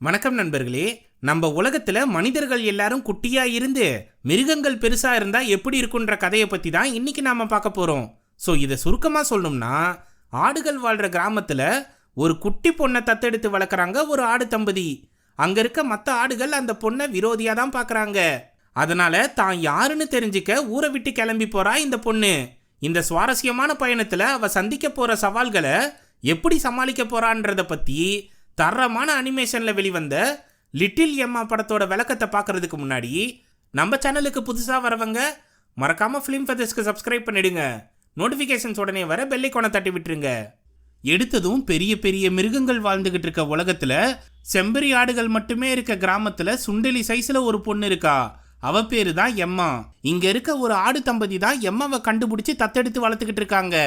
வணக்கம் நண்பர்களே. நம்ம உலகத்துல மனிதர்கள் எல்லாரும் குட்டியா இருந்து மிருகங்கள் பெருசா இருந்தா எப்படி இருக்குன்ற கதையை பத்தி தான் இன்னைக்கு நாம பார்க்க போறோம். இதை சுருக்கமா சொல்லணும்னா, ஆடுகள் வாழ்ற கிராமத்துல ஒரு குட்டி பொண்ணை தத்தெடுத்து வளர்க்குறாங்க ஒரு ஆடு தம்பதி. அங்க இருக்க மற்ற ஆடுகள் அந்த பொண்ணை விரோதியா தான் பார்க்கறாங்க. அதனால தான் யாருன்னு தெரிஞ்சுக்க ஊரை விட்டு கிளம்பி போறா இந்த பொண்ணு. இந்த சுவாரஸ்யமான பயணத்துல அவ சந்திக்க போற சவால்களை எப்படி சமாளிக்க போறான்றத பத்தி தரமான அனிமேஷன்ல வெளிவந்த லிட்டில் எம்மா படத்தோட விளக்கத்தை பார்க்கறதுக்கு முன்னாடி நம்ம சேனலுக்கு புதுசா வரவங்க மறக்காம ஃபிலிம் ஃபெதர்ஸ்க்கு சப்ஸ்கிரைப் பண்ணிடுங்க. நோட்டிஃபிகேஷன்ஸ் உடனே வர பெல் ஐகானை தட்டி விட்டுருங்க. எடுத்ததும் பெரிய பெரிய மிருகங்கள் வாழ்ந்துகிட்டு இருக்க உலகத்துல செம்பரி ஆடுகள் மட்டுமே இருக்க கிராமத்துல சுண்டலி சைஸ்ல ஒரு பொண்ணு இருக்கா. அவ பேரு தான் எம்மா. இங்க இருக்க ஒரு ஆடு தம்பதி தான் எம்மாவை கண்டுபிடிச்சு தத்தெடுத்து வளர்த்துக்கிட்டு இருக்காங்க.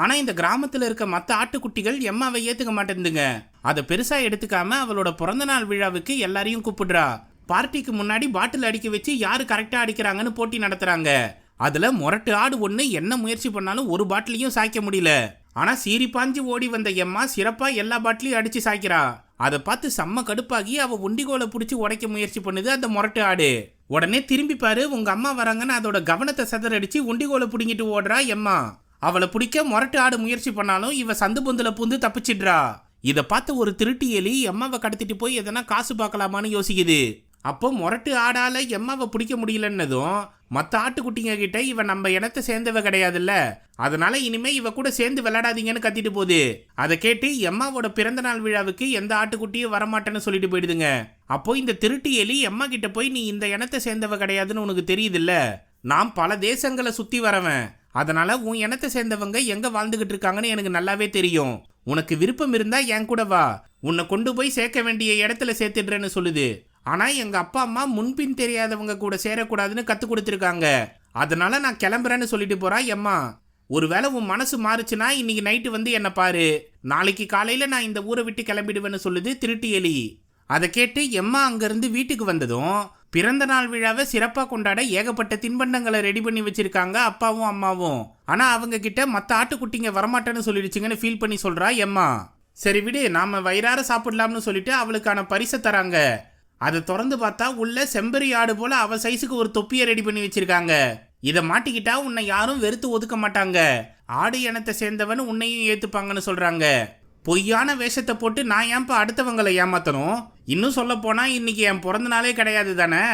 ஆனா இந்த கிராமத்துல இருக்க மற்ற ஆட்டுக்குட்டிகள் எம்மாவை ஏத்துக்க மாட்டேங்குதுங்க. அதை பெருசா எடுத்துக்காம அவளோட பிறந்த நாள் விழாவுக்கு எல்லாரையும் கூப்பிடுறா. பார்ட்டிக்கு முன்னாடி பாட்டில் அடிக்க வச்சு யாரு கரெக்டா அடிக்கிறாங்கன்னு போட்டி நடத்துறாங்க. அதுல முரட்டு ஆடு ஒண்ணு என்ன முயற்சி பண்ணாலும் ஒரு பாட்டிலையும் சாய்க்க முடியல. ஆனா சீரி பாஞ்சு ஓடி வந்த எம்மா சிறப்பா எல்லா பாட்டிலையும் அடிச்சு சாய்க்கிறா. அதை பார்த்து செம்ம கடுப்பாகி அவ உண்டிகோலை பிடிச்சி உடைக்க முயற்சி பண்ணுது அந்த முரட்டு ஆடு. உடனே திரும்பி பாரு, உங்க அம்மா வராங்கன்னு அதோட கவனத்தை சிதறடிச்சு உண்டிகோலை பிடிங்கிட்டு ஓடுறா எம்மா. அவளை பிடிக்க முரட்டு ஆடு முயற்சி பண்ணாலும் இவ சந்து பொந்துல பூந்து தப்பிச்சிடுறா. இதை பார்த்து ஒரு திருட்டு எலி எம்மாவை கடத்திட்டு போய் எதனா காசு பார்க்கலாமான்னு யோசிக்குது. அப்போ முரட்டு ஆடால எம்மாவை பிடிக்க முடியலன்னதும் மற்ற ஆட்டுக்குட்டிங்க கிட்ட இவ நம்ம இனத்தை சேர்ந்தவ கிடையாதுல்ல, அதனால இனிமே இவ கூட சேர்ந்து விளையாடாதீங்கன்னு கத்திட்டு போகுது. அதை கேட்டு எம்மாவோட பிறந்த நாள் விழாவுக்கு எந்த ஆட்டுக்குட்டியும் வரமாட்டேன்னு சொல்லிட்டு போயிடுதுங்க. அப்போ இந்த திருட்டு எலி எம்மா கிட்ட போய், நீ இந்த இனத்தை சேர்ந்தவ கிடையாதுன்னு உனக்கு தெரியுதுல்ல, நான் பல தேசங்களை சுத்தி வரவன், அதனால உன் இனத்தை சேர்ந்தவங்க எங்க வாழ்ந்துகிட்டு இருக்காங்கன்னு எனக்கு நல்லாவே தெரியும். உனக்கு விருப்பம் இருந்தா என் கூட வா, உன்னை கொண்டு போய் சேர்க்க வேண்டிய இடத்துல சேர்த்துடுறேன்னு சொல்லுது. ஆனா எங்க அப்பா அம்மா முன்பின் தெரியாதவங்க கூட சேரக்கூடாதுன்னு கத்து கொடுத்துருக்காங்க, அதனால நான் கிளம்புறேன்னு சொல்லிட்டு போறா எம்மா. ஒருவேளை உன் மனசு மாறுச்சுன்னா இன்னைக்கு நைட்டு வந்து என்ன பாரு, நாளைக்கு காலையில நான் இந்த ஊரை விட்டு கிளம்பிடுவேன்னு சொல்லுது திருட்டு எலி. அதை கேட்டு எம்மா அங்கிருந்து வீட்டுக்கு வந்ததும் பிறந்த நாள் விழாவை சிறப்பா கொண்டாட ஏகப்பட்ட தின்பண்டங்களை ரெடி பண்ணி வச்சிருக்காங்க அப்பாவும் அம்மாவும். ஆனா அவங்க கிட்ட மற்ற ஆட்டுக்குட்டிங்க வரமாட்டேன்னு சொல்லிடுச்சுங்கன்னு ஃபீல் பண்ணி சொல்றா எம்மா. சரி விடு, நாம வயிறார சாப்பிடலாம்னு சொல்லிட்டு அவளுக்கான பரிசை தராங்க. அதை திறந்து பார்த்தா உள்ள செம்பரி ஆடு போல அவ சைஸுக்கு ஒரு தொப்பியை ரெடி பண்ணி வச்சிருக்காங்க. இதை மாட்டிக்கிட்டா உன்னை யாரும் வெறுத்து ஒதுக்க மாட்டாங்க, ஆடு இனத்தை சேர்ந்தவன் உன்னையும் ஏத்துப்பாங்கன்னு சொல்றாங்க. பொய்யான வேஷத்தை போட்டு நான் ஏன்பா அடுத்தவங்களை ஏமாத்தணும்? இன்னும் சொல்ல போனா இன்னைக்கு என் பிறந்த நாளே கிடையாது தானே,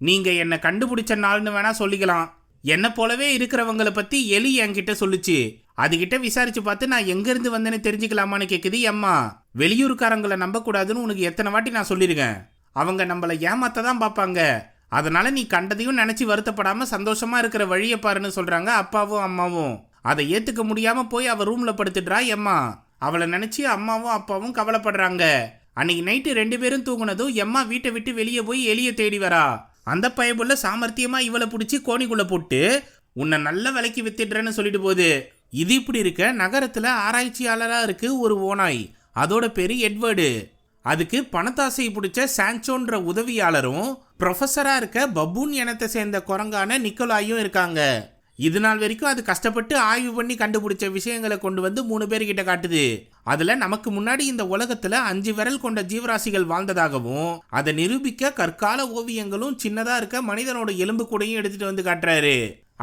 நீங்க என்னை கண்டுபிடிச்ச நாள்னு வேணா சொல்லிக்கலாம். என்னை போலவே இருக்கிறவங்களை பத்தி எலி என்கிட்ட சொல்லுச்சு. அதுகிட்ட விசாரிச்சு பார்த்து நான் எங்க இருந்து வந்தேன்னு தெரிஞ்சுக்கலாமான்னு கேக்குது எம்மா. வெளியூருக்காரங்களை நம்ப கூடாதுன்னு உனக்கு எத்தனை வாட்டி நான் சொல்லிருக்கேன், அவங்க நம்மளை ஏமாத்த தான் பார்ப்பாங்க, அதனால நீ கண்டதையும் நினைச்சு வருத்தப்படாம சந்தோஷமா இருக்கிற வழியை பாருன்னு சொல்றாங்க அப்பாவும் அம்மாவும். அதை ஏத்துக்க முடியாம போய் அவ ரூம்ல படுத்துடுறா எம்மா. அவளை நினைச்சு அம்மாவும் அப்பாவும் கவலைப்படுறாங்க. அன்னைக்கு நைட்டு 2 பேரும் தூங்குனதும் எம்மா வீட்டை விட்டு வெளியே போய் எலியை தேடி வரா. அந்த பயபுள்ள சாமர்த்தியமா இவளை பிடிச்சி கோணிக்குள்ள போட்டு உன்னை நல்ல விலைக்கு வித்துடுறேன்னு சொல்லிட்டு போகுது. இது இப்படி இருக்க நகரத்துல ஆராய்ச்சியாளரா இருக்கு ஒரு ஓநாய், அதோட பேரு எட்வர்டு. அதுக்கு பணத்தாசை பிடிச்ச சான்சோன்ற உதவியாளரும் ப்ரொஃபஸரா இருக்க பபூன் இனத்தை சேர்ந்த குரங்கான நிக்கோலாயும் இருக்காங்க. இது நாள் வரைக்கும் அது கஷ்டப்பட்டு ஆய்வு பண்ணி கண்டுபிடிச்ச விஷயங்களை கொண்டு வந்து 3 பேர்கிட்ட காட்டுது. அதுல நமக்கு முன்னாடி இந்த உலகத்துல 5 விரல் கொண்ட ஜீவராசிகள் வாழ்ந்ததாகவும் அதை நிரூபிக்க கற்கால ஓவியங்களும் சின்னதா இருக்க மனிதனோட எலும்பு கூடையும் எடுத்துட்டு வந்து காட்டுறாரு.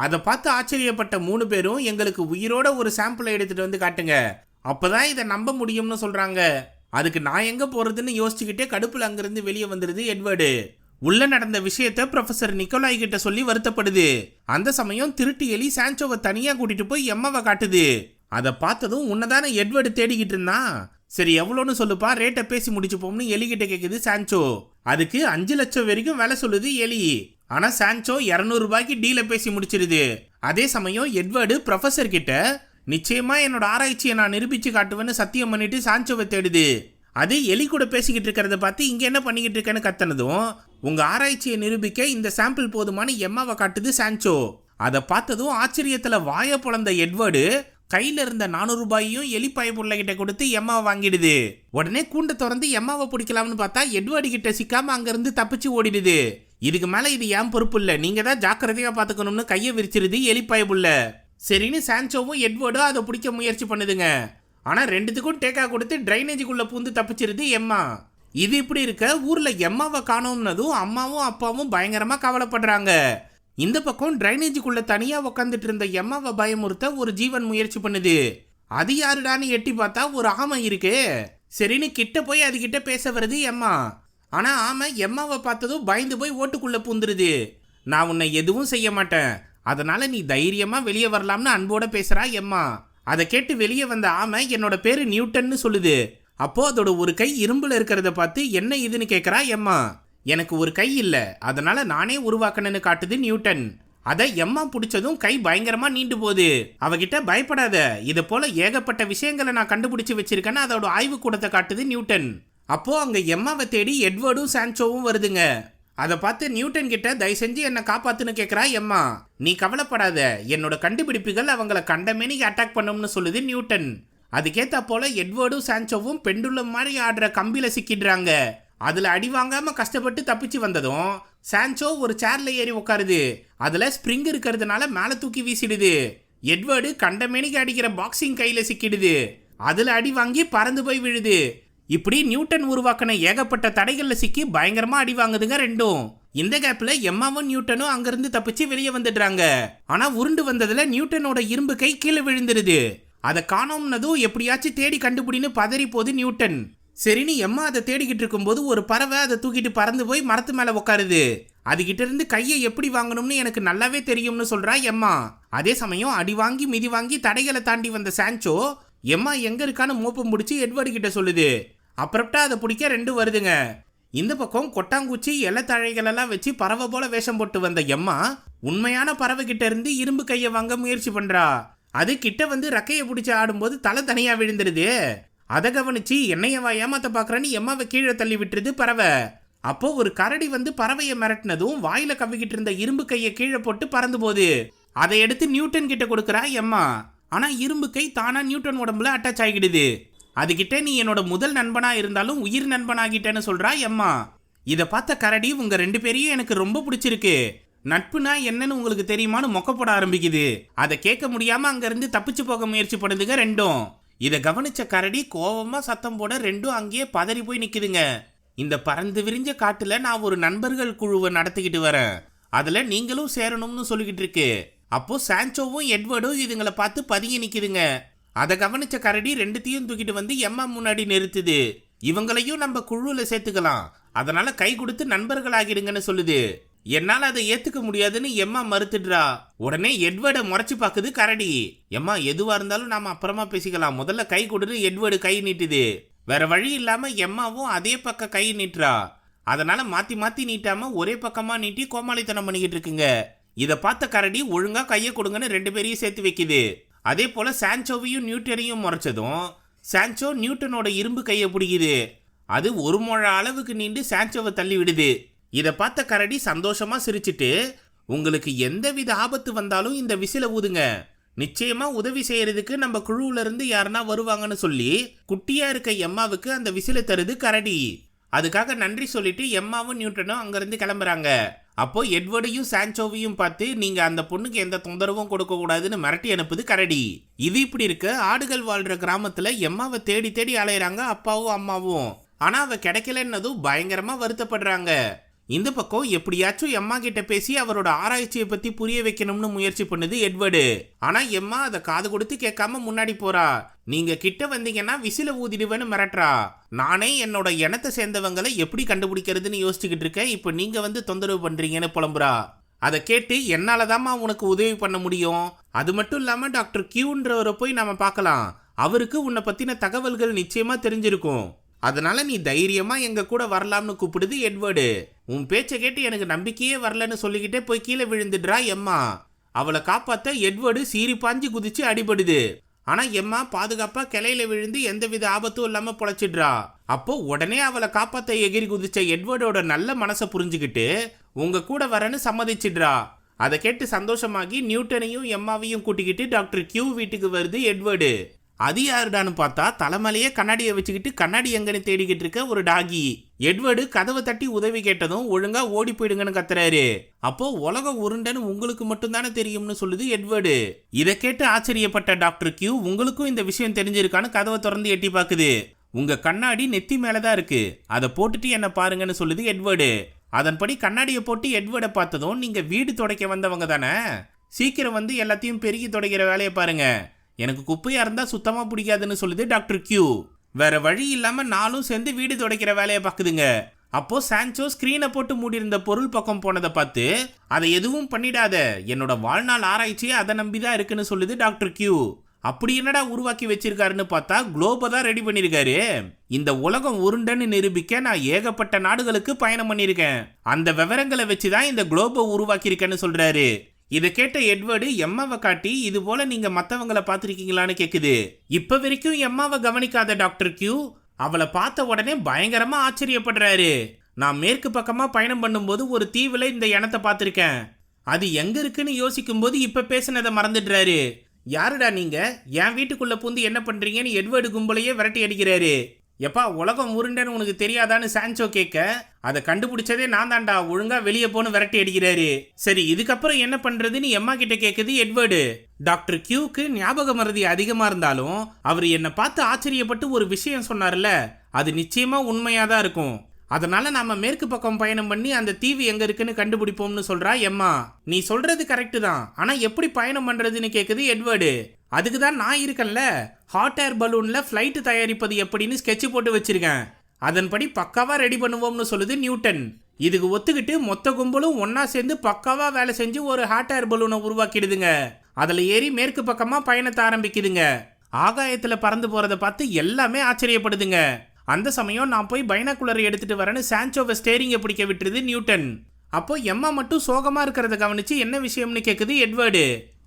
அதை பார்த்து ஆச்சரியப்பட்ட 3 பேரும் எங்களுக்கு உயிரோட ஒரு சாம்பிளை எடுத்துட்டு வந்து காட்டுங்க, அப்பதான் இதை நம்ப முடியும்னு சொல்றாங்க. அதுக்கு நான் எங்க போறதுன்னு யோசிச்சுக்கிட்டே கடுப்புல அங்கிருந்து வெளியே வந்துருது எட்வர்டு. உள்ள நடந்த விஷயத்த ப்ரொஃபசர் நிக்கோலாய் கிட்ட சொல்லி வருத்தப்படுது. அந்த சமயம் திருட்டு எலி சான்சோவை தனியா கூட்டிட்டு போய் எம்மாவை காட்டுது. அதை பார்த்ததும் உன்னதான எட்வர்டு தேடிக்கிட்டு இருந்தான், சரி எவ்வளோன்னு சொல்லுப்பா, ரேட்டை பேசி முடிச்சுப்போம்னு எலிகிட்ட கேக்குது சான்சோ. அதுக்கு 5 லட்சம் வரைக்கும் வேலை சொல்லுது எலி. ஆனா சான்சோ 200 ரூபாய்க்கு டீலை பேசி முடிச்சிருது. அதே சமயம் எட்வர்டு ப்ரொஃபசர் கிட்ட நிச்சயமா என்னோட ஆராய்ச்சியை நான் நிரூபிச்சு காட்டுவேன்னு சத்தியம் பண்ணிட்டு சான்சோவை தேடுது. அது எலி கூட பேசிக்கிட்டு இருக்கிறத பார்த்து இங்க என்ன பண்ணிக்கிட்டு இருக்கேன்னு கத்தனதும் உங்க ஆராய்ச்சியை நிரூபிக்க இந்த சாம்பிள் போதுமான எம்மாவை காட்டுது சான்சோ. அதை பார்த்ததும் ஆச்சரியத்துல வாய பொழந்த எட்வர்டு கையில இருந்த 400 ரூபாயையும் எலி பயப்புள்ள கிட்ட கொடுத்து எம்மாவை வாங்கிடுது. உடனே கூண்டை திறந்து எம்மாவை பிடிக்கலாம்னு பார்த்தா எட்வர்டு கிட்ட சிக்காம அங்கிருந்து தப்பிச்சு ஓடிடுது. இதுக்கு மேல இது ஏன் பொறுப்பு இல்ல, நீங்க தான் ஜாக்கிரதையா பாத்துக்கணும்னு கையை விரிச்சிருது எலி பயப்புள்ள. சரின்னு சான்சோவும் எட்வர்டும் அதை பிடிக்க முயற்சி பண்ணுதுங்க. ஆனா 2த்துக்கும் டேக்கா கொடுத்து டிரைனேஜுக்குள்ள பூந்து தப்பிச்சிருது எம்மா. இது இப்படி இருக்க ஊர்ல எம்மாவை காணோம்னதும் அம்மாவும் அப்பாவும் பயங்கரமா கவலைப்படுறாங்க. இந்த பக்கம் டிரைனேஜுக்குள்ள தனியா உக்காந்துட்டு இருந்த எம்மாவை பயமுறுத்த ஒரு ஜீவன் முயற்சி பண்ணுது. அது யாருடான்னு எட்டி பார்த்தா ஒரு ஆமை இருக்கு. சரின்னு கிட்ட போய் அதுகிட்ட பேச வருது எம்மா. ஆனா ஆமை எம்மாவை பார்த்ததும் பயந்து போய் ஓட்டுக்குள்ள பூந்துருது. நான் உன்னை எதுவும் செய்ய மாட்டேன், அதனால நீ தைரியமா வெளியே வரலாம்னு அன்போட பேசுறா எம்மா. அதை கேட்டு வெளியே வந்த ஆமை என்னோட பேரு நியூட்டன்னு சொல்லுது. அப்போ அதோட ஒரு கை இரும்புல இருக்கிறத பார்த்து என்ன இதுன்னு கேட்கறா எம்மா. எனக்கு ஒரு கை இல்ல, அதனால நானே உருவாக்கணும்னு காட்டுது நியூட்டன். அதை எம்மா பிடிச்சதும் கை பயங்கரமா நீண்டு போகுது. அவகிட்ட பயப்படாத, இதை போல ஏகப்பட்ட விஷயங்களை நான் கண்டுபிடிச்சு வச்சிருக்கேன்னு அதோட ஆய்வு கூடத்தை காட்டுது நியூட்டன். அப்போ அங்க எம்மாவை தேடி எட்வர்டும் சான்சோவும் வருதுங்க. அதை பார்த்து நியூட்டன் கிட்ட தயவு செஞ்சு என்னை காப்பாத்துன்னு கேட்குறா எம்மா. நீ கவலைப்படாத, என்னோட கண்டுபிடிப்புகள் அவங்கள கண்டமேனிக்கு அட்டாக் பண்ணும்னு சொல்லுது நியூட்டன். அதுக்கேற்ற போல எட்வர்டும் சான்சோவும் பெண்டுலம் மாதிரி ஆடுற கம்பியில சிக்கிடுறாங்க. அதுல அடி வாங்காம கஷ்டப்பட்டு தப்பிச்சு வந்ததும் சான்சோ ஒரு சேர்ல ஏறி உட்காருது. அதுல ஸ்ப்ரிங் இருக்கிறதுனால மேல தூக்கி வீசிடுது. எட்வர்டு கண்டமேனிக்கு அடிக்கிற பாக்ஸிங் கையில சிக்கிடுது. அதுல அடி வாங்கி பறந்து போய் விழுது. இப்படி நியூட்டன் உருவாக்கின ஏகப்பட்ட தடைகள்ல சிக்கி பயங்கரமா அடி வாங்குதுங்க ரெண்டும். இந்த கேப்ல எம்மாவும் நியூட்டனும் அங்கிருந்து தப்பிச்சு வெளியே வந்துடுறாங்க. ஆனா உருண்டு வந்ததுல நியூட்டனோட இரும்பு கை கீழே விழுந்துருது. அதை காணோம்னதும் எப்படியாச்சும் தேடி கண்டுபிடின்னு பதறி போது நியூட்டன். சரின்னு எம்மா அதை தேடிக்கிட்டு இருக்கும்போது ஒரு பறவை அதை தூக்கிட்டு பறந்து போய் மரத்து மேல உட்காருது. அதுகிட்ட இருந்து கையை எப்படி வாங்கணும்னு எனக்கு நல்லாவே தெரியும்னு சொல்றா எம்மா. அதே சமயம் அடி வாங்கி மிதி வாங்கி தடைகளை தாண்டி வந்த சான்சோ எம்மா எங்க இருக்கான்னு மோப்பம் பிடிச்சி எட்வர்டு கிட்ட சொல்லுது. அப்புறம்டா அதை பிடிக்க ரெண்டு வருதுங்க. இந்த பக்கம் கொட்டாங்குச்சி இலத்தழைகள் எல்லாம் வச்சு பறவை போல வேஷம் போட்டு வந்த எம்மா உண்மையான பறவை கிட்ட இருந்து இரும்பு கையை வாங்க முயற்சி பண்றா. அது கிட்ட வந்து ரக்கையை பிடிச்சி ஆடும்போது தலை தனியா விழுந்துருது. அதை கவனிச்சு என்னையவா ஏமாத்த பாக்குறேன்னு எம்மாவை கீழே தள்ளி விட்டுருது பறவை. அப்போ ஒரு கரடி வந்து பறவையை மிரட்டினதும் வாயில கவ்விக்கிட்டு இருந்த இரும்பு கையை கீழே போட்டு பறந்து போகுது. அதை எடுத்து நியூட்டன் கிட்ட கொடுக்குறா எம்மா. ஆனா இரும்பு கை தானா நியூட்டன் உடம்புல அட்டாச் ஆகிடுது. அதுகிட்ட நீ என்னோட முதல் நண்பனா இருந்தாலும் உயிர் நண்பனாகிட்டேன்னு சொல்றா எம்மா. இதை பார்த்த கரடி உங்க ரெண்டு பேரையும் எனக்கு ரொம்ப பிடிச்சிருக்கு, நட்புனா என்னன்னு உங்களுக்கு தெரியுமான்னு மொக்கப்போட ஆரம்பிக்குது. அதை கேட்க முடியாம அங்கிருந்து தப்பிச்சு போக முயற்சி பண்ணுதுங்க ரெண்டும். இதை கவனிச்ச கரடி கோபமா சத்தம் போட ரெண்டும் அங்கேயே பதறி போய் நிக்குதுங்க. இந்த பறந்து விரிஞ்ச காட்டுல நான் ஒரு நண்பர்கள் குழுவை நடத்திக்கிட்டு வரேன், அதுல நீங்களும் சேரணும்னு சொல்லிக்கிட்டு இருக்கு. அப்போ சான்சோவும் எட்வர்டும் இதுங்களை பார்த்து பதுங்கி நிக்குதுங்க. அதை கவனிச்ச கரடி ரெண்டுத்தையும் தூக்கிட்டு வந்து எம்மா முன்னாடி நிறுத்துது. இவங்களையும் நம்ம குழுல சேர்த்துக்கலாம், அதனால கை கொடுத்து நண்பர்கள் ஆகிடுங்கன்னு சொல்லுது. என்னால அதை ஏத்துக்க முடியாதுன்னு எம்மா மறுத்துடுறா. உடனே எட்வர்டை முறைச்சு பாக்குது கரடி. எம்மா எதுவா இருந்தாலும் நாம அப்புறமா பேசிக்கலாம், முதல்ல கை கொடுன்னு எட்வர்டு கை நீட்டுது. வேற வழி இல்லாம எம்மாவும் அதே பக்கம் கை நீட்டுறா. அதனால மாத்தி மாத்தி நீட்டாம ஒரே பக்கமா நீட்டி கோமாளித்தனம் பண்ணிக்கிட்டு இருக்குங்க. இதை பார்த்த கரடி ஒழுங்கா கையை கொடுங்கன்னு ரெண்டு பேரையும் சேர்த்து வைக்குது. அதே போல சான்சோவையும் நியூட்டனையும் முறைச்சதும் சான்சோ நியூட்டனோட இரும்பு கையை பிடிக்குது. அது ஒரு முழ அளவுக்கு நீண்டு சான்சோவை தள்ளி விடுது. இதை பார்த்த கரடி சந்தோஷமா சிரிச்சிட்டு, உங்களுக்கு எந்தவித ஆபத்து வந்தாலும் இந்த விசில ஊதுங்க, நிச்சயமா உதவி செய்யறதுக்கு நம்ம குழுவுல இருந்து யாருன்னா வருவாங்கன்னு சொல்லி குட்டியா இருக்க எம்மாவுக்கு அந்த விசில தருது கரடி. அதுக்காக நன்றி சொல்லிட்டு எம்மாவும் நியூட்டனும் அங்கிருந்து கிளம்புறாங்க. அப்போ எட்வர்டையும் சான்சோவையும் பார்த்து நீங்க அந்த பொண்ணுக்கு எந்த தொந்தரவும் கொடுக்க கூடாதுன்னு மிரட்டி அனுப்புது கரடி. இது இப்படி இருக்க ஆடுகள் வாழ்ற கிராமத்துல எம்மாவை தேடி தேடி அலையறாங்க அப்பாவும் அம்மாவும். ஆனா அவ கிடைக்கலன்னதும் பயங்கரமா வருத்தப்படுறாங்க. இந்த பக்கம் எப்படியாச்சும் எம்மா கிட்ட பேசி அவரோட ஆராய்ச்சியை பத்தி புரிய வைக்கணும்னு முயற்சி பண்ணுது எட்வர்டு. ஆனா எம்மா அதை காது கொடுத்து கேட்காம முன்னாடி போறா. நீங்க கிட்ட வந்தீங்கன்னா விசில ஊதிடுவேன்னு மிரட்டுறா. நானே என்னோட இனத்தை சேர்ந்தவங்களை எப்படி கண்டுபிடிக்கிறதுன்னு யோசிச்சுக்கிட்டு இருக்கேன், இப்ப நீங்க வந்து தொந்தரவு பண்றீங்கன்னு புலம்புறா. அதை கேட்டு என்னாலதாம்மா உனக்கு உதவி பண்ண முடியும், அது மட்டும் இல்லாம டாக்டர் கியூன்றவரை போய் நாம பார்க்கலாம், அவருக்கு உன்னை பத்தின தகவல்கள் நிச்சயமா தெரிஞ்சிருக்கும், அதனால நீ தைரியமா எங்க கூட வரலாம்னு கூப்பிடுது எட்வர்டு. உன் பேச்சை கேட்டு எனக்கு நம்பிக்கையே வரலன்னு சொல்லிக்கிட்டே போய் கீழே விழுந்துடுறா எம்மா. அவளை காப்பாத்த எட்வர்டு சீறி பாஞ்சு குதிச்சு அடிபடுது. ஆனா எம்மா பாதுகாப்பா கிளையில விழுந்து எந்தவித ஆபத்தும் இல்லாம பொழைச்சிடுறா. அப்போ உடனே அவளை காப்பாத்த எகிரி குதிச்ச எட்வர்டோட நல்ல மனசை புரிஞ்சுக்கிட்டு உங்க கூட வரன்னு சம்மதிச்சிடுறா. அதை கேட்டு சந்தோஷமாகி நியூட்டனையும் எம்மாவையும் கூட்டிக்கிட்டு டாக்டர் கியூ வீட்டுக்கு வருது எட்வர்டு. அது யாருடான்னு பார்த்தா தலைமையிலேயே கண்ணாடியை வச்சுக்கிட்டு கண்ணாடி எங்கன்னு தேடிக்கிட்டு இருக்க ஒரு டாகி. எட்வர்டு கதவை தட்டி உதவி கேட்டதும் ஒழுங்கா ஓடி போயிடுங்கன்னு கத்துறாரு. அப்போ உலகம் உருண்டன்னு உங்களுக்கு மட்டும்தானே தெரியும்னு சொல்லுது எட்வர்டு. இதை கேட்டு ஆச்சரியப்பட்ட டாக்டர் கியூ உங்களுக்கும் இந்த விஷயம் தெரிஞ்சிருக்கான்னு கதவை திறந்து எட்டி பாக்குது. உங்க கண்ணாடி நெத்தி மேலதான் இருக்கு, அதை போட்டுட்டு என்ன பாருங்கன்னு சொல்லுது எட்வர்டு. அதன்படி கண்ணாடியை போட்டு எட்வர்டை பார்த்ததும், நீங்க வீடு துடைக்க வந்தவங்க தானே, சீக்கிரம் வந்து எல்லாத்தையும் பெருகி துடைக்கிற வேலையை பாருங்க, எனக்கு குப்பையா இருந்தா சுத்தமா பிடிக்காதுன்னு சொல்லுது டாக்டர் கியூ. வேற வழி இல்லாம நாளும் சேர்ந்து வீடு துடைக்கிற வேலையை பாக்குதுங்க. அப்போ சான்சோ ஸ்கிரீனை போட்டு மூடியிருந்த பொருள் பக்கம் போனதை பார்த்து, அதை எதுவும் பண்ணிடாத, என்னோட வாழ்நாள் ஆராய்ச்சியே அதை நம்பிதான் இருக்குன்னு சொல்லுது டாக்டர் கியூ. அப்படி என்னடா உருவாக்கி வச்சிருக்காருன்னு பார்த்தா குளோபை தான் ரெடி பண்ணிருக்காரு. இந்த உலகம் உருண்டன்னு நிரூபிக்க நான் ஏகப்பட்ட நாடுகளுக்கு பயணம் பண்ணிருக்கேன், அந்த விவரங்களை வச்சுதான் இந்த குளோபை உருவாக்கியிருக்கேன்னு சொல்றாரு. இதை கேட்ட எட்வர்டு எம்மாவை காட்டி, இது போல நீங்க மத்தவங்களை பார்த்திருக்கீங்களான்னு கேக்குது. இப்ப வரைக்கும் எம்மாவை கவனிக்காத டாக்டர் கியூ அவளை பார்த்த உடனே பயங்கரமா ஆச்சரியப்படுறாரு. நான் மேற்கு பக்கமா பயணம் பண்ணும்போது ஒரு தீவுல இந்த இனத்தை பார்த்திருக்கேன், அது எங்க இருக்குன்னு யோசிக்கும் போது இப்ப பேசினதை மறந்துடுறாரு. யாருடா நீங்க, என் வீட்டுக்குள்ள பூந்து என்ன பண்றீங்கன்னு எட்வர்டு கும்பலையே விரட்டி அடிக்கிறாரு. எப்பா உலகம் உருண்டன்னு உனக்கு தெரியாதான்னு சான்சோ கேட்க, அதை கண்டுபிடிச்சதே நான் தான்டா, ஒழுங்கா வெளியே போன்னு விரட்டி அடிக்கிறாரு. சரி இதுக்கப்புறம் என்ன பண்றதுன்னு எம்மா கிட்ட கேக்குது எட்வர்டு. டாக்டர் கியூக்கு ஞாபக மறதி அதிகமா இருந்தாலும் அவர் என்ன பார்த்து ஆச்சரியப்பட்டு ஒரு விஷயம் சொன்னார்ல, அது நிச்சயமா உண்மையாதான் இருக்கும். அதனால நாம மேற்கு பக்கம் பயணம் பண்ணி அந்த தீவு எங்க இருக்குன்னு கண்டுபிடிப்போம்னு சொல்றா எம்மா. நீ சொல்றது கரெக்ட் தான், ஆனா எப்படி பயணம் பண்றதுன்னு கேக்குது எட்வர்டு. அதுக்கு தான் நான் இருக்கேன்ல, ஹாட் ஏர் பலூன்ல ஃப்ளைட் தயாரிப்பது எப்படின்னு ஸ்கெட்ச் போட்டு வச்சிருக்கேன், அதன்படி பக்காவா ரெடி பண்ணுவோம்னு சொல்லுது நியூட்டன். இதுக்கு ஒத்துக்கிட்டு மொத்த கும்பலும் ஒன்னா சேர்ந்து பக்காவா வேலை செஞ்சு ஒரு ஹாட் ஏர் பலூனை உருவாக்கிடுதுங்க. அதுல ஏறி மேற்கு பக்கமா பயணத்தை ஆரம்பிக்குதுங்க. ஆகாயத்துல பறந்து போறதை பார்த்து எல்லாமே ஆச்சரியப்படுதுங்க. அந்த சமயம் நான் போய் பைனாகுலரை எடுத்துட்டு வரேன்னு சான்சோவை ஸ்டேரிங்கை பிடிக்க விட்டுருது நியூட்டன். அப்போ எம்மா மட்டும் சோகமா இருக்கிறத கவனிச்சு என்ன விஷயம்னு கேக்குது எட்வர்டு.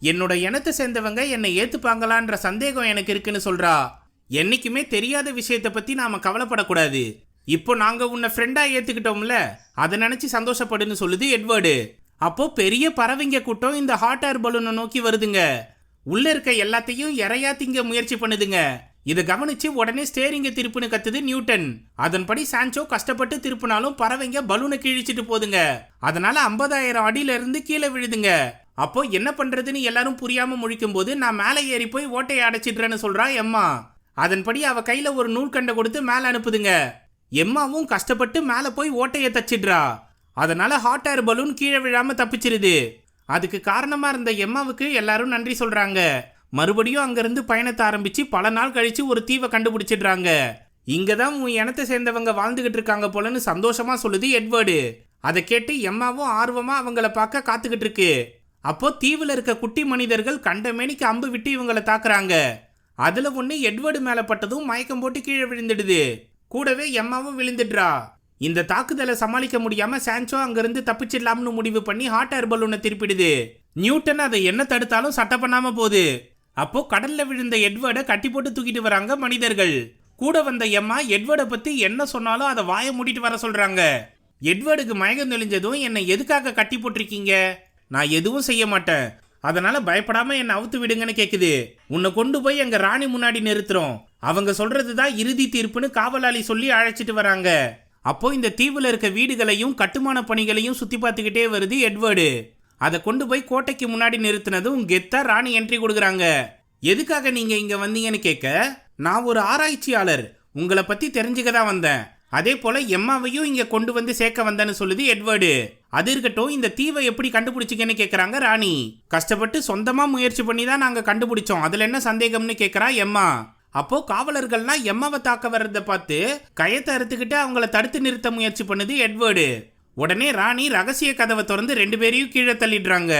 என்னோட இனத்தை சேர்ந்தவங்க என்னை ஏத்துப்பாங்களான்ற சந்தேகம் எனக்கு இருக்குன்னு சொல்றா. என்னைக்குமே தெரியாத விஷயத்தை பத்தி நாம கவலைப்படக்கூடாது, இப்போ நாங்க உன்னை ஃப்ரெண்டா ஏத்துக்கிட்டோம்ல, அதை நினைச்சு சந்தோஷப்படுன்னு சொல்லுது எட்வர்டு. அப்போ பெரிய பறவைங்க கூட்டம் இந்த ஹாட் ஏர் பலூனை நோக்கி வருதுங்க. உள்ள இருக்க எல்லாத்தையும் இறையா திங்க முயற்சி பண்ணுதுங்க. இதை கவனிச்சு உடனே ஸ்டேரிங்க திருப்புன்னு கத்துது நியூட்டன். அதன்படி சான்சோ கஷ்டப்பட்டு திருப்பினாலும் பறவைங்க பலூனை கிழிச்சிட்டு போதுங்க. அதனால 50,000 அடியில இருந்து கீழே விழுதுங்க. அப்போ என்ன பண்றதுன்னு எல்லாரும் புரியாம முழிக்கும் போது, நான் மேலே ஏறி போய் ஓட்டையை அடைச்சிடுறேன்னு சொல்றா எம்மா. அதன்படி அவ கையில ஒரு நூல்கண்டை கொடுத்து மேல அனுப்புதுங்க. எம்மாவும் கஷ்டப்பட்டு மேல போய் ஓட்டையை தச்சிடுறா. அதனால ஹாட் ஏர் பலூன் கீழே விழாம தப்பிச்சிருது. அதுக்கு காரணமா இருந்த எம்மாவுக்கு எல்லாரும் நன்றி சொல்றாங்க. மறுபடியும் அங்கிருந்து பயணத்தை ஆரம்பிச்சு பல நாள் கழிச்சு ஒரு தீவை கண்டுபிடிச்சிடுறாங்க. இங்கதான் உன் இனத்தை சேர்ந்தவங்க வாழ்ந்துகிட்டு இருக்காங்க போலன்னு சந்தோஷமா சொல்லுது எட்வர்டு. அதை கேட்டு எம்மாவும் ஆர்வமா அவங்கள பார்க்க காத்துக்கிட்டு இருக்கு. அப்போ தீவுல இருக்க குட்டி மனிதர்கள் கண்டமேனிக்கு அம்பு விட்டு இவங்களை தாக்குறாங்க. அதுல ஒண்ணு எட்வர்டு மேல பட்டதும் மயக்கம் போட்டு கீழே விழுந்துடுது. கூடவே எம்மாவும் விழுந்துடுறா. இந்த தாக்குதலை சமாளிக்க முடியாம சான்சோ அங்கிருந்து தப்பிச்சிடலாம்னு முடிவு பண்ணி ஹாட் ஏர் பலூனை திருப்பிடுது. நியூட்டன் அதை என்ன தடுத்தாலும் சட்டை பண்ணாம போகுது. அப்போ கடல்ல விழுந்த எட்வர்டை கட்டி போட்டு தூக்கிட்டு வராங்க மனிதர்கள். கூட வந்த எம்மா எட்வர்டை பத்தி என்ன சொன்னாலும் அதை வாயை மூடிட்டு வர சொல்றாங்க. எட்வர்டுக்கு மயக்கம் தெளிஞ்சதும் என்னை எதுக்காக கட்டி போட்டிருக்கீங்க, நான் எதுவும் செய்ய மாட்டேன், அதனால பயப்படாம என்னை அவுத்து விடுங்கன்னு கேக்குது. உன்னை கொண்டு போய் எங்க ராணி முன்னாடி நிறுத்துறோம், அவங்க சொல்றதுதான் இறுதி தீர்ப்புன்னு காவலாளி சொல்லி அழைச்சிட்டு வராங்க. அப்போ இந்த தீவுல இருக்க வீடுகளையும் கட்டுமான பணிகளையும் சுத்தி பார்த்துக்கிட்டே வருது எட்வர்டு. அதை கொண்டு போய் கோட்டைக்கு முன்னாடி நிறுத்தினதும் கெத்தா ராணி என்ட்ரி கொடுக்குறாங்க. எதுக்காக நீங்க இங்க வந்தீங்கன்னு கேட்க, நான் ஒரு ஆராய்ச்சியாளர், உங்களை பத்தி தெரிஞ்சுக்க தான் வந்தேன், அதே போல எம்மாவையும் இங்க கொண்டு வந்து சேர்க்க வந்தேன்னு சொல்லுது எட்வர்டு. அது இருக்கட்டும், இந்த தீவை எப்படி கண்டுபிடிச்சிங்கன்னு கேக்குறாங்க ராணி. கஷ்டப்பட்டு சொந்தமா முயற்சி பண்ணி தான் நாங்க கண்டுபிடிச்சோம், அதுல என்ன சந்தேகம்னு கேக்குறா எம்மா. அப்போ காவலர்கள்லாம் எம்மாவை தாக்க வர்றதை பார்த்து கயத்தை அறுத்துக்கிட்டு அவங்கள தடுத்து நிறுத்த முயற்சி பண்ணுது எட்வர்டு. உடனே ராணி ரகசிய கதவை திறந்து 2 பேரையும் கீழே தள்ளிடுறாங்க.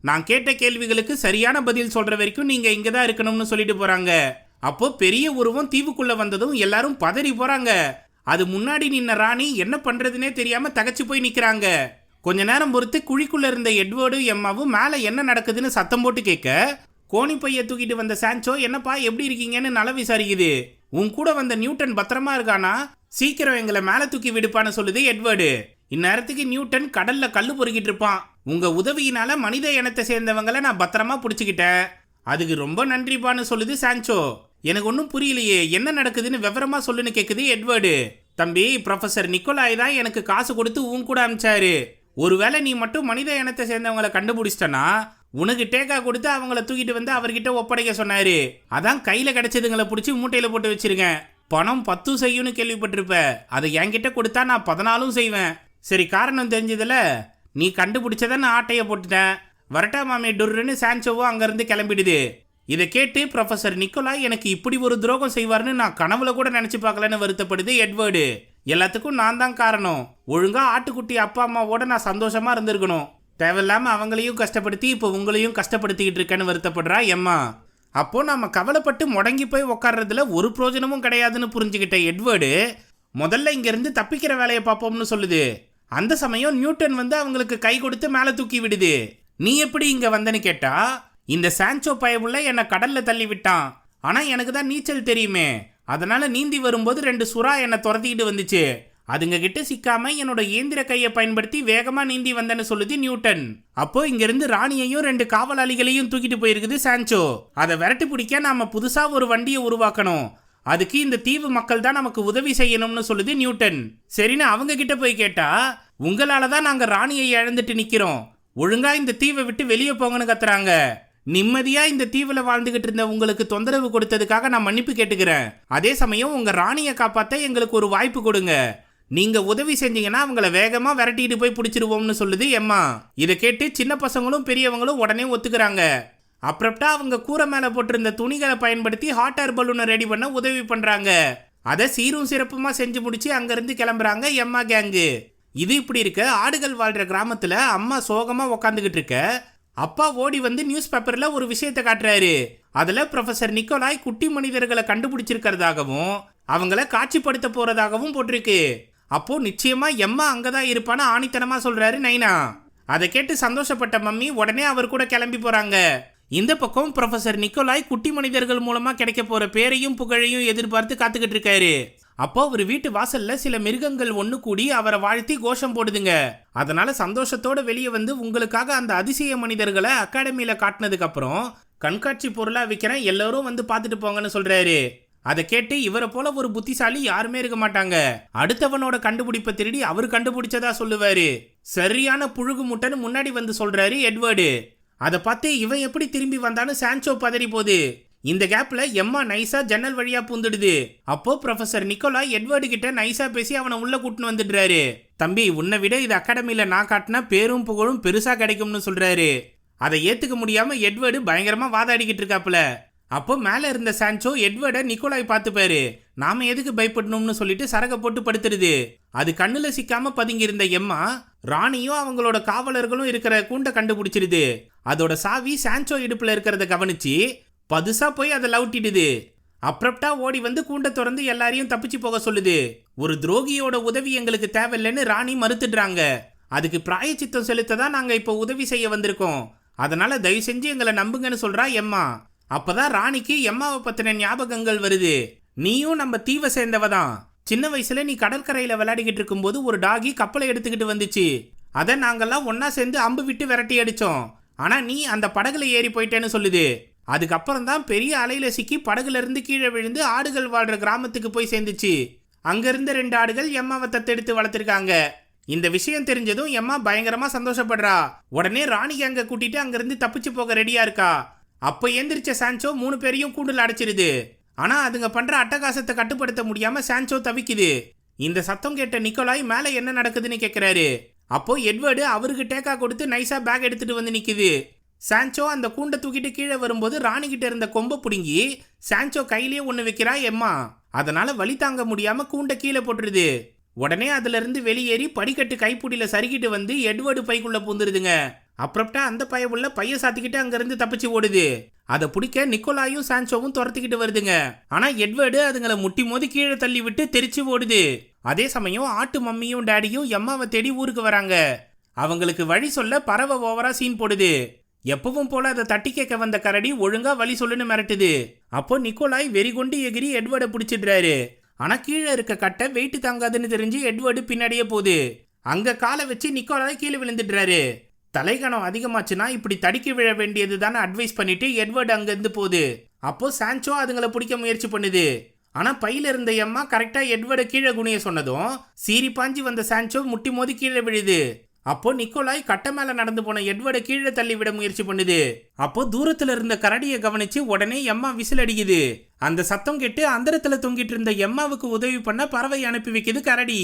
நான் கேட்ட கேள்விகளுக்கு சரியான பதில் சொல்ற வரைக்கும் நீங்க இங்கதான் இருக்கணும்னு சொல்லிட்டு போறாங்க. அப்போ பெரிய உருவம் தீவுக்குள்ள வந்ததும் எல்லாரும் பதறி போறாங்க. அது முன்னாடி நின்ன ராணி என்ன பண்றதுனே தெரியாம தகச்சு போய் நிக்கிறாங்க. கொஞ்ச நேரம் பொறுத்து குழிக்குள்ள இருந்த எட்வர்டும் எம்மாவும் மேல என்ன நடக்குதுன்னு சத்தம் போட்டு கேட்க, கோணி பைய தூக்கிட்டு வந்த சான்சோ என்னப்பா எப்படி இருக்கீங்கன்னு நல விசாரிக்குது. உன் கூட வந்த நியூட்டன் பத்திரமா இருக்கானா, சீக்கிரம் எங்களை மேல தூக்கி விடுப்பான்னு சொல்லுது எட்வர்டு. இந்நேரத்துக்கு நியூட்டன் கடல்ல கல்லு பொறுக்கிட்டு இருப்பான். உங்க உதவியினால மனித இனத்தை சேர்ந்தவங்களை நான் பத்திரமா புடிச்சுக்கிட்டேன், அதுக்கு ரொம்ப நன்றிப்பான்னு சொல்லுது சான்சோ. எனக்கு ஒன்றும் புரியலையே, என்ன நடக்குதுன்னு விவரமா சொல்லுன்னு கேக்குது எட்வர்டு. தம்பி, ப்ரொஃபசர் நிக்கோலாய் தான் எனக்கு காசு கொடுத்து உன் கூட அனுப்பிச்சாரு. ஒருவேளை நீ மட்டும் மனித இனத்தை சேர்ந்தவங்களை கண்டுபிடிச்சிட்டனா உனக்கு டேக்கா கொடுத்து அவங்கள தூக்கிட்டு வந்து அவர்கிட்ட ஒப்படைக்க சொன்னாரு. அதான் கையில கிடைச்சதுங்களை பிடிச்சி மூட்டையில போட்டு வச்சிருக்கேன். பணம் 10 செய்யும்னு கேள்விப்பட்டிருப்ப. அதை என்கிட்ட கொடுத்தா நான் 14 செய்வேன். சரி, காரணம் தெரிஞ்சதுல, நீ கண்டுபிடிச்சத நான் ஆட்டைய போட்டுட்டேன். வரட்டா மாமே டுர்ன்னு சான்சோவோ அங்கிருந்து கிளம்பிடுது. இதை கேட்டு ப்ரொஃபசர் நிக்கோலாய் எனக்கு இப்படி ஒரு துரோகம் செய்வார்னு நான் கனவுல கூட நினைச்சு பார்க்கலன்னு வருத்தப்படுது எட்வர்டு. எல்லாத்துக்கும் நான் தான் காரணம். ஒழுங்கா ஆட்டுக்குட்டி அப்பா அம்மாவோட நான் சந்தோஷமா இருந்திருக்கணும். தேவையில்லாம அவங்களையும் கஷ்டப்படுத்தி இப்போ உங்களையும் கஷ்டப்படுத்திக்கிட்டு இருக்கேன்னு வருத்தப்படுறா எம்மா. அப்போ நம்ம கவலைப்பட்டு முடங்கி போய் உட்கார்றதுல ஒரு பிரயோஜனமும் கிடையாதுன்னு புரிஞ்சுக்கிட்ட எட்வர்டு முதல்ல இங்கிருந்து தப்பிக்கிற வேலையை பார்ப்போம்னு சொல்லுது. அந்த சமயம் நியூட்டன் வந்து அவங்களுக்கு கை கொடுத்து மேலே தூக்கி விடுது. நீ எப்படி இங்க வந்தன்னு கேட்டா, இந்த சான்சோ பயவுள்ள என்னை கடல்ல தள்ளி விட்டான். ஆனா எனக்கு தான் நீச்சல் தெரியுமே, அதனால நீந்தி வரும்போது 2 சுறா என்னை துரத்திக்கிட்டு வந்துச்சு. அதுங்க கிட்ட சிக்காம என்னோட இயந்திர கையை பயன்படுத்தி வேகமா நீந்தி வந்தேன்னு சொல்லுது நியூட்டன். அப்போ இங்கிருந்து ராணியையும் 2 காவலாளிகளையும் தூக்கிட்டு போயிருக்குது சான்சோ. அதை விரட்டி பிடிக்க நாம புதுசா ஒரு வண்டியை உருவாக்கணும். அதுக்கு இந்த தீவு மக்கள் தான் நமக்கு உதவி செய்யணும்னு சொல்லுது நியூட்டன். சரின்னு அவங்க கிட்ட போய் கேட்டா, உங்களால தான் நாங்க ராணியை இழந்துட்டு நிக்கிறோம், ஒழுங்கா இந்த தீவை விட்டு வெளியே போங்கன்னு கத்துறாங்க. நிம்மதியா இந்த தீவுல வாழ்ந்துகிட்டு இருந்த உங்களுக்கு தொந்தரவு கொடுத்ததுக்காக நான் மன்னிப்பு கேட்டுக்கிறேன். அதே சமயம் உங்க ராணியை காப்பாத்த எங்களுக்கு ஒரு வாய்ப்பு கொடுங்க. நீங்க உதவி செஞ்சீங்கன்னா அவங்கள வேகமா விரட்டிட்டு போய் பிடிச்சிருவோம்னு சொல்லுது எம்மா. இதை கேட்டு சின்ன பசங்களும் பெரியவங்களும் உடனே ஒத்துக்கிறாங்க. அப்புறம்டா அவங்க கூரை மேல போட்டிருந்த துணிகளை பயன்படுத்தி ஹாட் ஏர் பலூனை ரெடி பண்ண உதவி பண்றாங்க. அதை சீரும் சிறப்புமா செஞ்சு முடிச்சு அங்கிருந்து கிளம்புறாங்க எம்மா கேங்கு. இது இப்படி இருக்க, ஆடுகள் வாழ்ற கிராமத்துல அம்மா சோகமா உக்காந்துகிட்டு இருக்க, அப்பா ஓடி வந்து நியூஸ் பேப்பர்ல ஒரு விஷயத்தை காட்டுறாரு. அதுல ப்ரொஃபசர் நிக்கோலாய் குட்டி மனிதர்களை கண்டுபிடிச்சிருக்கிறதாகவும் அவங்கள காட்சிப்படுத்த போறதாகவும் போட்டிருக்கு. அப்போ நிச்சயமா எம்மா அங்கதான் இருப்பான்னு ஆணித்தனமா சொல்றாரு நைனா. அதை கேட்டு சந்தோஷப்பட்ட மம்மி உடனே அவர் கூட கிளம்பி போறாங்க. இந்த பக்கம் ப்ரொஃபசர் நிக்கோலாய் குட்டி மனிதர்கள் மூலமா கிடைக்க போற பேரையும் புகழையும் எதிர்பார்த்து காத்துக்கிட்டு இருக்காரு. அப்போ ஒரு வீட்டு வாசல்ல சில மிருகங்கள் ஒண்ணு கூடி அவரை வாழ்த்தி கோஷம் போடுதுங்க. அதனால சந்தோஷத்தோட வெளியே வந்து உங்களுக்காக அந்த அதிசய மனிதர்களை அகாடமியில காட்டினதுக்கு அப்புறம் கண்காட்சி பொருளா விற்கிறேன், எல்லாரும் வந்து பார்த்துட்டு போங்கன்னு சொல்றாரு. அதை கேட்டு இவரை போல ஒரு புத்திசாலி யாருமே இருக்க மாட்டாங்க. அடுத்தவனோட கண்டுபிடிப்பை திருடி அவர் கண்டுபிடிச்சதா சொல்லுவாரு. சரியான புழுகு முட்டைன்னு முன்னாடி வந்து சொல்றாரு எட்வர்டு. அதை பார்த்து இவன் எப்படி திரும்பி வந்தான்னு சான்சோ பதறி போகுது. இந்த கேப்ல எம்மா நைஸா ஜன்னல் வழியா பூந்துடுது. அப்போ ப்ரொஃபசர் நிக்கோலாய் எட்வர்டு கிட்ட நைஸா பேசி அவனை உள்ள கூட்டின்னு வந்துடுறாரு. தம்பி, உன்னை விட இது அகாடமியில நான் காட்டினா பேரும் புகழும் பெருசா கிடைக்கும்னு சொல்றாரு. அதை ஏத்துக்க முடியாம எட்வர்டு பயங்கரமா வாதாடிக்கிட்டு இருக்காப்புல. அப்போ மேல இருந்த சான்சோ எட்வர்டை நிக்கோலாய் பார்த்துப்பாரு. நாம எதுக்கு பயப்படணும்னு சொல்லிட்டு சரக போட்டு படுத்துருது. அது கண்ணுல சிக்காம பதுங்கி இருந்த எம்மா ராணியும் அவங்களோட காவலர்களும் இருக்கிற கூண்டை கண்டுபிடிச்சிருது. அதோட சாவி சான்சோ இடுப்புல இருக்கிறத கவனிச்சு பதுசா போய் அதை லவுட்டிடுது. அப்ரப்டா ஓடி வந்து கூண்டை திறந்து எல்லாரையும் தப்பிச்சு போக சொல்லுது. ஒரு துரோகியோட உதவி எங்களுக்கு தேவையில்லைன்னு ராணி மறுத்துடுறாங்க. அதுக்கு பிராயச்சித்தம் செலுத்த தான் நாங்க இப்போ உதவி செய்ய வந்திருக்கோம். அதனால தயவு செஞ்சு எங்களை நம்புங்கன்னு சொல்றா எம்மா. அப்பதான் ராணிக்கு எம்மாவை பத்தின ஞாபகங்கள் வருது. நீயும் நம்ம தீவை சேர்ந்தவதான். சின்ன வயசுல நீ கடற்கரையில விளையாடிக்கிட்டு இருக்கும்போது ஒரு டாகி கப்பலை எடுத்துக்கிட்டு வந்துச்சு. அதை நாங்கெல்லாம் ஒன்னா சேர்ந்து அம்பு விட்டு விரட்டி அடிச்சோம். ஆனா நீ அந்த படகுல ஏறி போயிட்டேன்னு சொல்லுது. அதுக்கப்புறம் தான் பெரிய அலையில சிக்கி படகுல இருந்து கீழே விழுந்து ஆடுகள் வாழ்ற கிராமத்துக்கு போய் சேர்ந்துச்சு. அங்கிருந்த 2 ஆடுகள் எம்மாவை தத்தெடுத்து வளர்த்திருக்காங்க. இந்த விஷயம் தெரிஞ்சதும் எம்மா பயங்கரமா சந்தோஷப்படுறா. உடனே ராணி அங்க கூட்டிட்டு அங்கிருந்து தப்பிச்சு போக ரெடியா இருக்கா. அப்ப எந்திரிச்ச சான்சோ 3 பேரையும் கூண்டுல அடைச்சிருது. ஆனா அதுங்க பண்ற அட்டகாசத்தை கட்டுப்படுத்த முடியாம சான்சோ தவிக்குது. இந்த சத்தம் கேட்ட நிக்கோலாய் மேல என்ன நடக்குதுன்னு கேக்குறாரு. அப்போ எட்வர்டு அவருக்கு டேக்கா கொடுத்து நைஸா பேக் எடுத்துட்டு வந்து நிக்குது. சான்சோ அந்த கூண்டை தூக்கிட்டு கீழே வரும்போது ராணி கிட்ட இருந்த கொம்பை பிடுங்கி சான்சோ கையிலேயே ஒண்ணு வைக்கிறா எம்மா. அதனால வலி தாங்க முடியாம கூண்டை கீழே போட்டுருது. உடனே அதுல இருந்து வெளியேறி படிக்கட்டு கைப்புடியில சறுக்கிட்டு வந்து எட்வர்டு பைக்குள்ள பூந்துருதுங்க. அப்புறம்டா அந்த பையவுள்ள பைய சாத்திக்கிட்டு அங்கிருந்து தப்பிச்சு ஓடுது. அதை பிடிக்க நிக்கோலாயும் சான்சோவும் துரத்திக்கிட்டு வருதுங்க. ஆனா எட்வர்டு அதுங்களை முட்டி மோதி கீழே தள்ளி விட்டு தெரிச்சு ஓடுது. அதே சமயம் ஆட்டு மம்மியும் டேடியும் எம்மாவை தேடி ஊருக்கு வராங்க. அவங்களுக்கு வழி சொல்ல பறவை ஓவரா சீன் போடுது. எப்பவும் போல அதை தட்டி கேட்க வந்த கரடி ஒழுங்கா வழி சொல்லுன்னு மிரட்டுது. அப்போ நிக்கோலாய் வெறி கொண்டு எகிரி எட்வர்டை பிடிச்சிடுறாரு. ஆனா கீழே இருக்க கட்டை வெயிட் தாங்காதுன்னு தெரிஞ்சு எட்வர்டு பின்னாடியே போகுது. அங்க காலை வச்சு நிக்கோலாய் கீழே விழுந்துடுறாரு. தலைகணம் அதிகமாச்சுன்னா இப்படி தடிக்கி விழ வேண்டியது தானே அட்வைஸ் பண்ணிட்டு எட்வர்டு அங்கிருந்து போகுது. அப்போ சான்சோ அதுங்களை பிடிக்க முயற்சி பண்ணுது. ஆனா பையில இருந்த எம்மா கரெக்டா எட்வர்டை கீழே குனிய சொன்னதும் சீறி பாஞ்சி வந்த சான்சோ முட்டி மோதி கீழே விழுது. அப்போ நிக்கோலாய் கட்ட மேல நடந்து போன எட்வர்டை கீழே தள்ளி விட முயற்சி பண்ணுது. அப்போ தூரத்துல இருந்த கரடியை கவனிச்சு உடனே எம்மா விசில் அடிக்குது. அந்த சத்தம் கேட்டு அந்தரத்துல தொங்கிட்டு இருந்த எம்மாவுக்கு உதவி பண்ண பறவை அனுப்பி வைக்குது கரடி.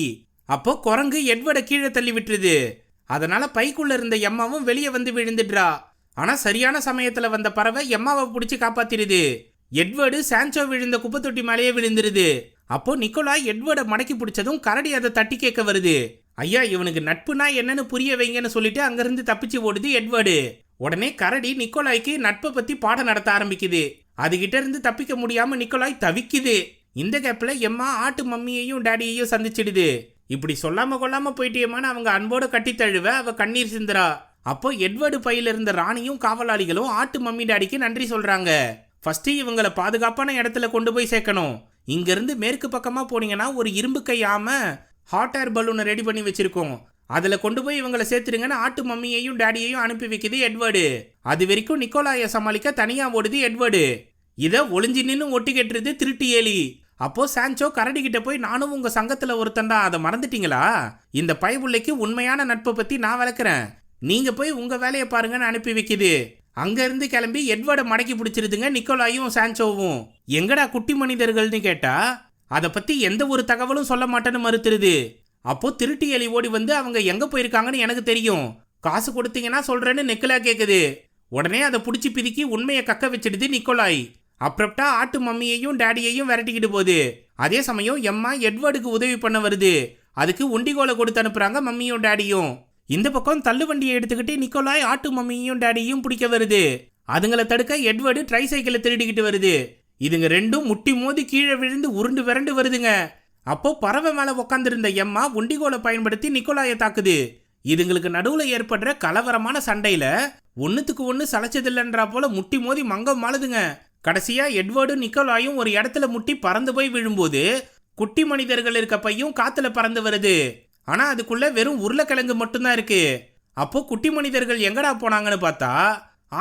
அப்போ குரங்கு எட்வர்டை கீழே தள்ளி விட்டுருது. அதனால பைக்குள்ள இருந்த எம்மாவும் வெளியே வந்து விழுந்துடுறா. ஆனா சரியான சமயத்துல வந்த பறவை எம்மாவை பிடிச்சி காப்பாத்திருது. எட்வர்டு சான்சோ விழுந்த குப்பை தொட்டி மேலேயே விழுந்துருது. அப்போ நிக்கோலாய் எட்வர்டை மடக்கி பிடிச்சதும் கரடி அதை தட்டி கேட்க வருது. ஐயா, இவனுக்கு நட்புனா என்னன்னு புரிய வைங்கன்னு சொல்லிட்டு அங்கிருந்து தப்பிச்சு ஓடுது எட்வர்டு. உடனே கரடி நிக்கோலாய்க்கு நட்பை பத்தி பாடம் நடத்த ஆரம்பிக்குது. அதுகிட்ட இருந்து தப்பிக்க முடியாம நிக்கோலாய் தவிக்குது. இந்த கேப்ல எம்மா ஆட்டு மம்மியையும் டாடியையும் சந்திச்சிடுது. இப்படி சொல்லாம கொள்ளாம போயிட்டேமான்னு அவங்க அன்போட கட்டி தழுவ அவ கண்ணீர் சிந்துறா. அப்போ எட்வர்டு பையில இருந்த ராணியும் காவலாளிகளும் ஆட்டு மம்மி டாடிக்கு நன்றி சொல்றாங்க. ஃபர்ஸ்ட் இவங்களை பாதுகாப்பான இடத்துல கொண்டு போய் சேர்க்கணும். இங்க இருந்து மேற்கு பக்கமா போனீங்கன்னா ஒரு இரும்பு கை ஆம ஹாட் ஏர் பலூனை ரெடி பண்ணி வச்சிருக்கோம். அதுல கொண்டு போய் இவங்களை சேர்த்துருங்கன்னு ஆட்டு மம்மியையும் டாடியையும் அனுப்பி வைக்குது எட்வர்டு. அது வரைக்கும் நிக்கோலாயை சமாளிக்க தனியா ஓடுது எட்வர்டு. இதை ஒளிஞ்சு நின்று ஒட்டி கட்டுறது திருட்டு ஏலி. அப்போ சான்சோ கரடி கிட்ட போய் நானும் உங்க சங்கத்துல ஒருத்தண்டா, அதை மறந்துட்டீங்களா? இந்த பயபுள்ளைக்கு உண்மையான நட்பை பத்தி நான் விளக்குறேன், நீங்க போய் உங்க வேலையை பாருங்கன்னு அனுப்பி வைக்குது. அங்க இருந்து கிளம்பி எட்வர்டை மடக்கி பிடிச்சிருதுங்க நிக்கோலாயும் சான்சோவும். எங்கடா குட்டி மனிதர்கள்னு கேட்டா அதை பத்தி எந்த ஒரு தகவலும் சொல்ல மாட்டேன்னு மறுத்துருது. அப்போ திருட்டு எலி ஓடி வந்து அவங்க எங்க போயிருக்காங்கன்னு எனக்கு தெரியும், காசு கொடுத்தீங்கன்னா சொல்றேன்னு நெக்கலா கேக்குது. உடனே அதை பிடிச்சி பிதுக்கி உண்மையை கக்க வச்சிடுது நிக்கோலாய். அப்புறம்டா ஆட்டு மம்மியையும் டாடியையும் விரட்டிக்கிட்டு போகுது. அதே சமயம் எம்மா எட்வர்டுக்கு உதவி பண்ண வருது. அதுக்கு உண்டிகோலை கொடுத்து அனுப்புறாங்க மம்மியும் டாடியும். இந்த பக்கம் தள்ளு வண்டியை எடுத்துக்கிட்டு நிக்கோலாய் ஆட்டு மம்மியும் டாடியும் பிடிக்க வருது. அதுங்களை தடுக்க எட்வர்டு ட்ரை சைக்கிளை திருடிக்கிட்டு வருது. இதுங்க ரெண்டும் முட்டி மோதி கீழே விழுந்து உருண்டு விரண்டு வருதுங்க. அப்போ பறவை மேல உக்காந்துருந்த எம்மா உண்டிகோலை பயன்படுத்தி நிக்கோலாயை தாக்குது. இதுங்களுக்கு நடுவுல ஏற்படுற கலவரமான சண்டையில ஒன்னுத்துக்கு ஒன்னு சளைச்சதில்லைன்றா போல முட்டி மோதி மங்கம் மாளுதுங்க. கடைசியா எட்வர்டு நிக்கோலாயும் ஒரு இடத்துல முட்டி பறந்து போய் விழும்போது குட்டி மனிதர்கள் இருக்க பையும் காத்துல பறந்து வருது. ஆனா அதுக்குள்ள வெறும் உருளைக்கிழங்கு மட்டும்தான் இருக்கு. அப்போ குட்டி மனிதர்கள் எங்கடா போனாங்கன்னு பார்த்தா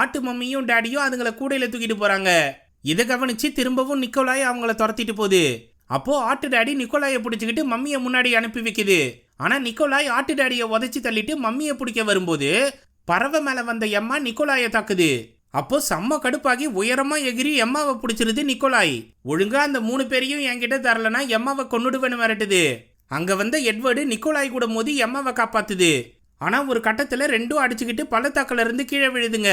ஆட்டு மம்மியும் டாடியும் அதுங்களை கூடையில தூக்கிட்டு போறாங்க. இதை கவனிச்சு திரும்பவும் நிக்கோலாய் அவங்கள துரத்திட்டு போகுது. அப்போ ஆட்டு டாடி நிக்கோலாயை பிடிச்சிக்கிட்டு மம்மியை முன்னாடி அனுப்பி வைக்குது. ஆனா நிக்கோலாய் ஆட்டு டாடியை உதைச்சி தள்ளிட்டு மம்மியை பிடிக்க வரும்போது பறவை மேல வந்த எம்மா நிக்கோலாயை தாக்குது. அப்போ செம்ம கடுப்பாகி உயரமா எகிரி எம்மாவை பிடிச்சிருது நிக்கோலாய். ஒழுங்கா அந்த 3 பேரையும் என்கிட்ட தரலனா எம்மாவை கொன்னுடுவேன்னு மிரட்டுது. அங்க வந்த எட்வர்டு நிக்கோலாய் கூட மோதி எம்மாவை காப்பாத்துது. ஆனா ஒரு கட்டத்துல ரெண்டும் அடிச்சுக்கிட்டு பள்ளத்தாக்குல இருந்து கீழே விழுதுங்க.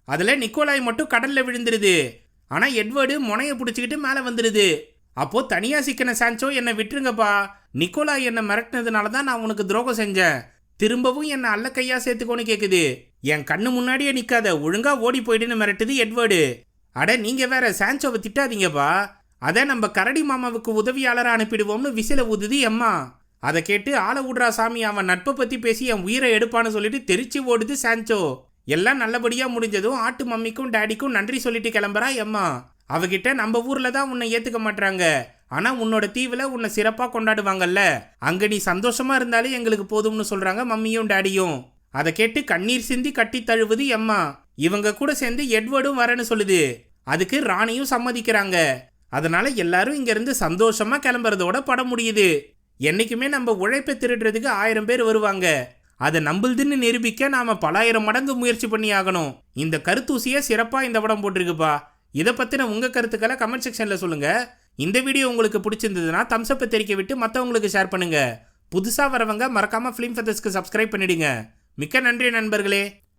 அதுல நிக்கோலாய் மட்டும் கடல்ல விழுந்துருது. ஆனா எட்வர்டு முனைய பிடிச்சிக்கிட்டு மேல வந்துருது. அப்போ தனியா சிக்கின சான்சோ என்னை விட்டுருங்கப்பா, நிக்கோலாய் என்னை மிரட்டினதுனால தான் நான் உனக்கு துரோகம் செஞ்சேன், திரும்பவும் என்னை அல்ல கையா சேர்த்துக்கோன்னு கேக்குது. என் கண்ணு முன்னாடியே நிக்காத, ஒழுங்கா ஓடி போயிடுன்னு மிரட்டுது எட்வர்டு. அட நீங்க வேற சான்சோவை திட்டாதீங்கப்பா, அதை நம்ம கரடி மாமாவுக்கு உதவியாளரை அனுப்பிடுவோம்னு விசில ஊதுது எம்மா. அதை கேட்டு ஆள விடுறா சாமி, அவன் நட்பை பத்தி பேசி என் உயிரை எடுப்பான்னு சொல்லிட்டு தெரிச்சு ஓடுது சான்சோ. எல்லாம் நல்லபடியா முடிஞ்சதும் ஆட்டு மம்மிக்கும் டாடிக்கும் நன்றி சொல்லிட்டு கிளம்புறா எம்மா. அவகிட்ட நம்ம ஊர்ல தான் உன்னை ஏத்துக்க மாட்டாங்க, ஆனா உன்னோட தீவுல உன்னை சிறப்பா கொண்டாடுவாங்கல்ல, அங்க நீ சந்தோஷமா இருந்தாலே எங்களுக்கு போதும்னு சொல்றாங்க மம்மியும் டாடியும். அதை கேட்டு கண்ணீர் சிந்தி கட்டி தழுவுது எம்மா. இவங்க கூட சேர்ந்து எட்வர்டும் வரேன்னு சொல்லுது. அதுக்கு ராணியும் சம்மதிக்கிறாங்க. அதனால எல்லாரும் இங்க இருந்து சந்தோஷமா கிளம்புறதோட படம் முடியுது. என்னைக்குமே நம்ம உழைப்பை திருடுறதுக்கு 1000 பேர் வருவாங்க, அதை நம்புதுன்னு நிரூபிக்க நாம பல 1000 மடங்கு முயற்சி பண்ணி ஆகணும். இந்த கருத்தூசிய சிறப்பா இந்த படம் போட்டிருக்குப்பா. இதை பத்தின உங்க கருத்துக்களை கமெண்ட் செக்ஷன்ல சொல்லுங்க. இந்த வீடியோ உங்களுக்கு பிடிச்சிருந்ததுன்னா தம்ஸ் அப்பை தெரிக்க விட்டு மற்றவங்களுக்கு ஷேர் பண்ணுங்க. புதுசா வரவங்க மறக்காம ஃபிலிம் ஃபெதர்ஸ்க்கு சப்ஸ்கிரைப் பண்ணிடுங்க. மிக்க நன்றி நண்பர்களே.